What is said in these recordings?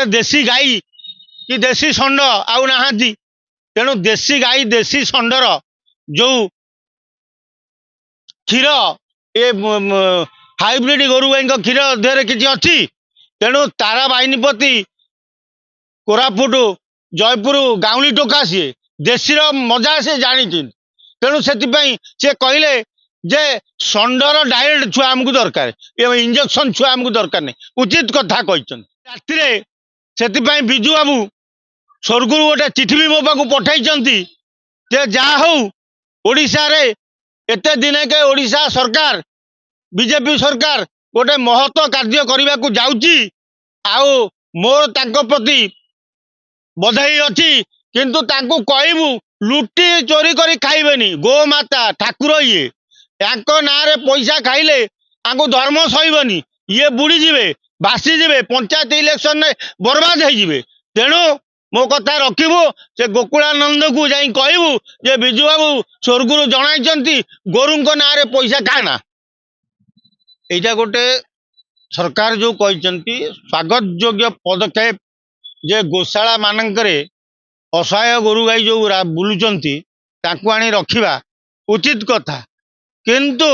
देशी गाई कि देशी षंड आउ नाहांती तेणु देशी गाई देशी षंडर जो क्षीर ए हाइब्रिड गोरु गाई क्षीर देहरे किसी अच्छी तेणु तारा बाहिनीपति कोरापुट जयपुर गाउली टोका सी देशी मजा से जानी तेणु से कहले जे षंडर डायरेक्ट छुआ आमको दरकार इंजेक्शन छुआ आमको दरकार नहीं उचित कथा कहते से विजु बाबू स्वर्ग गोटे चिठी भी मो पाक पठाई जहा हूँ ओडिशा रे एते दिन के ओडिशा सरकार बीजेपी सरकार गोटे महत्व कार्य करने को जाऊँगी आउ मोर तांको प्रति बधाई अच्छी किंतु तांको कहबू लुटी चोरी करी खाइबेनी गोमाता ठाकुर ये ना रे पैसा खाइले आंको धर्म सहीबनी ये बुड़ी जिवे भासी जिवे पंचायत इलेक्शन में बर्बाद हो जिवे तेणु मो कथा रखिबू से गोकुलानंद को जाई कहबू जे बिजू बाबू स्वर्गुरु जणाई गोरु ना रे पैसा खाना एटा गोटे सरकार जो कहते स्वागत योग्य पदक्षेप जे गोशाला मानकरे असहाय गोरु गाई जो बुलुचंती ताकू आनी रखिबा उचित कथा किंतु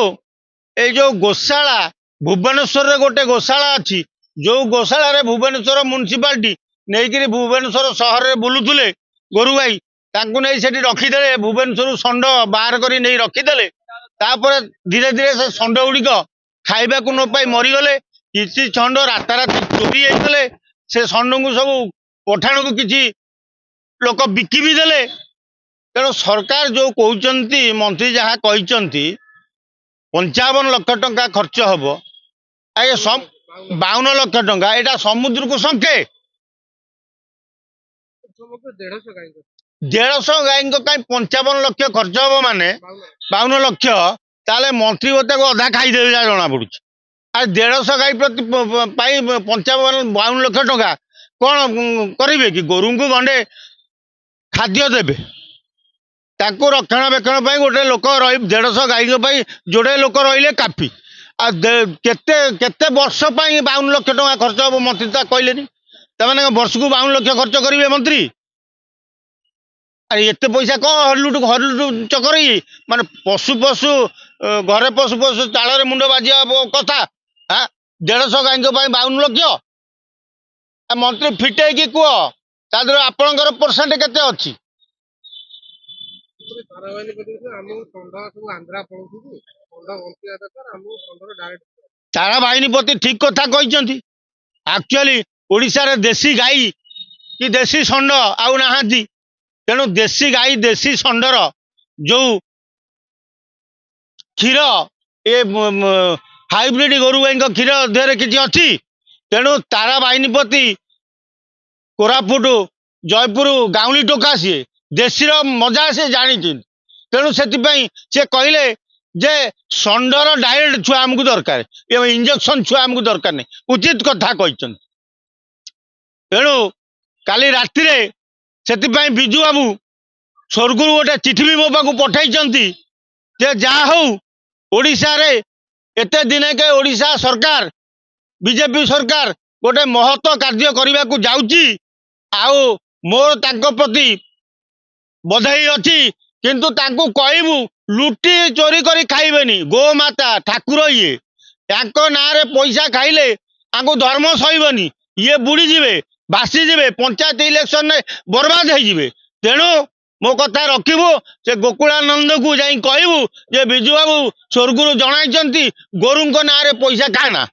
ए जो गोशाला भुवनेश्वर रे गोटे गोशाला अच्छी जो गोशाला रे भुवनेश्वर म्युनिसिपालिटी नहीं भुवनेश्वर सहर रे बुलुथुले गोरु गाई ताकू नहीं सेठी रखीदे भुवनेश्वर षंड बाहर करी नहीं रखीदे तापर धीरे धीरे से षंड गुड़िक खाइबा को न पाई मरीगले किसी षंड रातारात चोरी होते से षंड को सब पठाण को किसी लोक बिकी भी देले तेणु सरकार जो कहते मंत्री जहाँ कहते 55 लाख टंका खर्च हम आगे 52 लाख टंका यहाँ समुद्र को संके 150 गाई कहीं 55 लाख खर्च हम माने 52 लाख ताले मंत्री गोटे को अधा खाईदे जना पड़ी आ 150 गाई प्रति 55 लाख टंका कौन करेंगे कि गोरु को गंडे खाद्य देवे ताको रक्षणाबेक्षण गोटे लोक रही 150 गाई जोड़े लोक रही काफी केते वर्ष 52 लाख टंका खर्च हम मंत्री कहले तमें वर्ष को 52 लाख खर्च करेंगे मंत्री अरे एत पैसा कौन हरलुट चकर माने पशु पशु घरे पशु पशु ताल मुंड बाजिया कथा हाँ 150 गाई 52 लाख मंत्री फिटे कि कह तादर आपणकर परसेंट केते अच्छी तारा बाहिनीपति ठीक कथा कहते एक्चुअली ओडिशा रे देशी गाई कि देशी षंड आउ नाहांती तेणु देशी गाई देशी षंडर जो क्षीर ए हाइब्रिड गोरु गाई क्षीर देहरे किसी अच्छी तेणु तारा बाहिनीपति कोरापुट जयपुर गाउली टोका सी देशी मजा से जानी तेणु से कहले जे षंडर डायरेक्ट छुआ आमको दरकार इंजेक्शन छुआ आमको दरकार नहीं उचित कथा कहते तेणु काली राति से विजु बाबू स्वर्ग गोटे चिठी भी मो पाक पठाई जहा हूँ ओडिशा रे एते दिन के ओडिशा सरकार बीजेपी सरकार गोटे महत्व कार्य करने को जाऊँगी आउ मोर तांको प्रति बधाई अच्छी किंतु तांको कहबू लुटी चोरी करी खाइबेनी गोमाता ठाकुर ये ना रे पैसा खाइले आंको धर्म सहीबनी ये बुड़ी जिवे भासी जिवे पंचायत इलेक्शन में बर्बाद हो जिवे तेणु मो कथा रखिबू से गोकुलानंद को जाई कहबू जे बिजू बाबू स्वर्गुरु जणाई गोरु ना रे पैसा खाना।